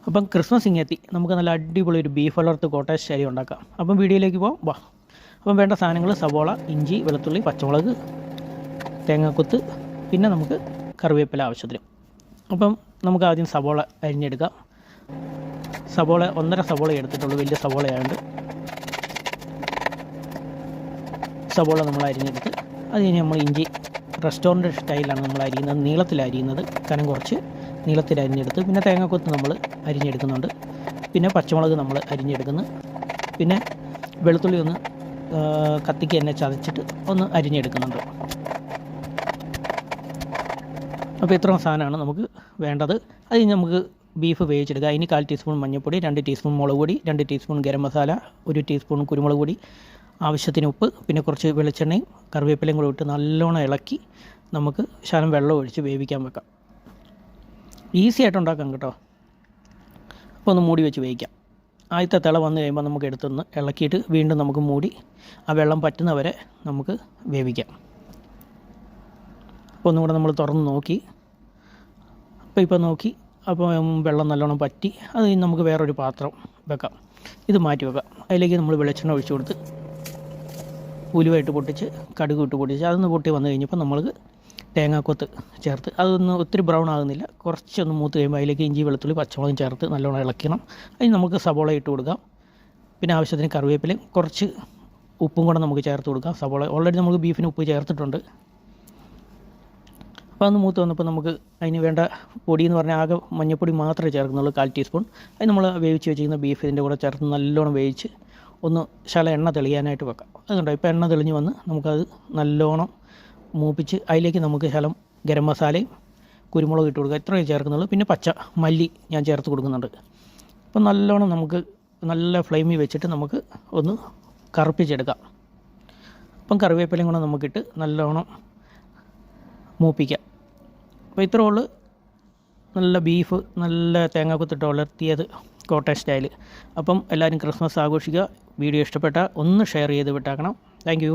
അപ്പം ക്രിസ്മസ് ഇങ്ങെത്തി, നമുക്ക് നല്ല അടിപൊളി ഒരു ബീഫ് വളർത്ത് കോട്ടേജ് സ്റ്റൈൽ ഉണ്ടാക്കാം. അപ്പം വീഡിയോയിലേക്ക് പോകാം, വാ. അപ്പം വേണ്ട സാധനങ്ങൾ: സവോള, ഇഞ്ചി, വെളുത്തുള്ളി, പച്ചമുളക്, തേങ്ങാക്കൊത്ത്, പിന്നെ നമുക്ക് കറിവേപ്പില ആവശ്യത്തിന്. അപ്പം നമുക്ക് ആദ്യം സവോള അരിഞ്ഞെടുക്കാം. സവോള 1.5 സവോള എടുത്തിട്ടുള്ളൂ, വലിയ സവോളയായതുകൊണ്ട്. സവോള നമ്മൾ അരിഞ്ഞെടുത്ത് അത് കഴിഞ്ഞ് നമ്മൾ ഇഞ്ചി റെസ്റ്റോറൻറ്റ് സ്റ്റൈലാണ് നമ്മൾ അരിയുന്നത്, നീളത്തിലരിയുന്നത്, കനം കുറച്ച് നീളത്തിൽ അരിഞ്ഞെടുത്ത്. പിന്നെ തേങ്ങാക്കൊത്ത് നമ്മൾ അരിഞ്ഞെടുക്കുന്നുണ്ട്. പിന്നെ പച്ചമുളക് നമ്മൾ അരിഞ്ഞെടുക്കുന്നു. പിന്നെ വെളുത്തുള്ളി ഒന്ന് കത്തിക്ക് തന്നെ ചതച്ചിട്ട് ഒന്ന് അരിഞ്ഞെടുക്കുന്നുണ്ട്. അപ്പോൾ ഇത്രയും സാധനമാണ് നമുക്ക് വേണ്ടത്. അത് കഴിഞ്ഞ് നമുക്ക് ബീഫ് വേവിച്ചെടുക്കുക. അതിന് 1/4 ടീസ്പൂൺ മഞ്ഞൾപ്പൊടി, 2 ടീസ്പൂൺ മുളക് പൊടി, 2 ടീസ്പൂൺ ഗരം മസാല, 1 ടീസ്പൂൺ കുരുമുളക് പൊടി, ആവശ്യത്തിന് ഉപ്പ്, പിന്നെ കുറച്ച് വെളിച്ചെണ്ണയും കറിവേപ്പിലയും കൂടെ ഇട്ട് നല്ലോണം ഇളക്കി നമുക്ക് ശകലം വെള്ളം ഒഴിച്ച് വേവിക്കാൻ വെക്കാം. ഈസി ആയിട്ട് ഉണ്ടാക്കാം കേട്ടോ. അപ്പോൾ ഒന്ന് മൂടി വെച്ച് വേവിക്കാം. ആദ്യത്തെ തിള വന്നു കഴിയുമ്പോൾ നമുക്ക് എടുത്തൊന്ന് ഇളക്കിയിട്ട് വീണ്ടും നമുക്ക് മൂടി ആ വെള്ളം പറ്റുന്നവരെ നമുക്ക് വേവിക്കാം. അപ്പോൾ ഒന്നും കൂടെ നമ്മൾ തുറന്ന് നോക്കി. ഇപ്പോൾ നോക്കി, അപ്പോൾ വെള്ളം നല്ലോണം പറ്റി. അത് കഴിഞ്ഞ് നമുക്ക് വേറൊരു പാത്രം വെക്കാം, ഇത് മാറ്റി വെക്കാം. അതിലേക്ക് നമ്മൾ വെളിച്ചെണ്ണ ഒഴിച്ചു കൊടുത്ത് ഉലുവായിട്ട് പൊട്ടിച്ച് കടുക് ഇട്ട് പൊട്ടിച്ച് അതൊന്ന് പൊട്ടി വന്നു കഴിഞ്ഞപ്പോൾ നമ്മൾക്ക് തേങ്ങാക്കൊത്ത് ചേർത്ത് അതൊന്ന് ഒത്തിരി ബ്രൗൺ ആകുന്നില്ല, കുറച്ചൊന്ന് മൂത്ത് കഴിയുമ്പോൾ അതിലേക്ക് ഇഞ്ചി വെളുത്തുള്ളി പച്ചമുളകും ചേർത്ത് നല്ലോണം ഇളക്കണം. അതിന് നമുക്ക് സവോള ഇട്ട് കൊടുക്കാം. പിന്നെ ആവശ്യത്തിന് കറിവേപ്പിലയും കുറച്ച് ഉപ്പും കൂടെ നമുക്ക് ചേർത്ത് കൊടുക്കാം. സവോള ഓൾറെഡി നമുക്ക് ബീഫിന് ഉപ്പ് ചേർത്തിട്ടുണ്ട്. അപ്പോൾ അതൊന്ന് മൂത്ത് വന്നപ്പോൾ നമുക്ക് അതിന് വേണ്ട പൊടി എന്ന് പറഞ്ഞാൽ ആകെ മഞ്ഞൾപ്പൊടി മാത്രമേ ചേർക്കുന്നുള്ളൂ, 1/4 ടീസ്പൂൺ. അത് നമ്മൾ വേവിച്ച് വെച്ചിരിക്കുന്ന ബീഫ് ഇതിൻ്റെ കൂടെ ചേർത്ത് നല്ലോണം വേവിച്ച് ഒന്ന് ശകലം എണ്ണ തെളിയാനായിട്ട് വെക്കാം. അതുകൊണ്ടോ ഇപ്പോൾ എണ്ണ തെളിഞ്ഞ് വന്ന് നമുക്കത് നല്ലോണം മൂപ്പിച്ച് അതിലേക്ക് നമുക്ക് ശകലം ഗരം മസാലയും കുരുമുളക് ഇട്ട് കൊടുക്കുക. ഇത്രയേ ചേർക്കുന്നുള്ളൂ. പിന്നെ പച്ച മല്ലി ഞാൻ ചേർത്ത് കൊടുക്കുന്നുണ്ട്. അപ്പം നല്ലോണം നമുക്ക് നല്ല ഫ്ലെയിമിൽ വെച്ചിട്ട് നമുക്ക് ഒന്ന് കറുപ്പിച്ചെടുക്കാം. അപ്പം കറിവേപ്പിലയും കൂടെ നമുക്കിട്ട് നല്ലോണം മൂപ്പിക്കാം. അപ്പോൾ ഇത്രയേ ഉള്ളൂ നല്ല ബീഫ്, നല്ല തേങ്ങാക്കൊത്തിട്ട് വളർത്തിയത് കോട്ടേജ് സ്റ്റൈൽ. അപ്പം എല്ലാവരും ക്രിസ്മസ് ആഘോഷിക്കുക. വീഡിയോ ഇഷ്ടപ്പെട്ടാൽ ഒന്ന് ഷെയർ ചെയ്ത് വിട്ടേക്കണം. Thank you.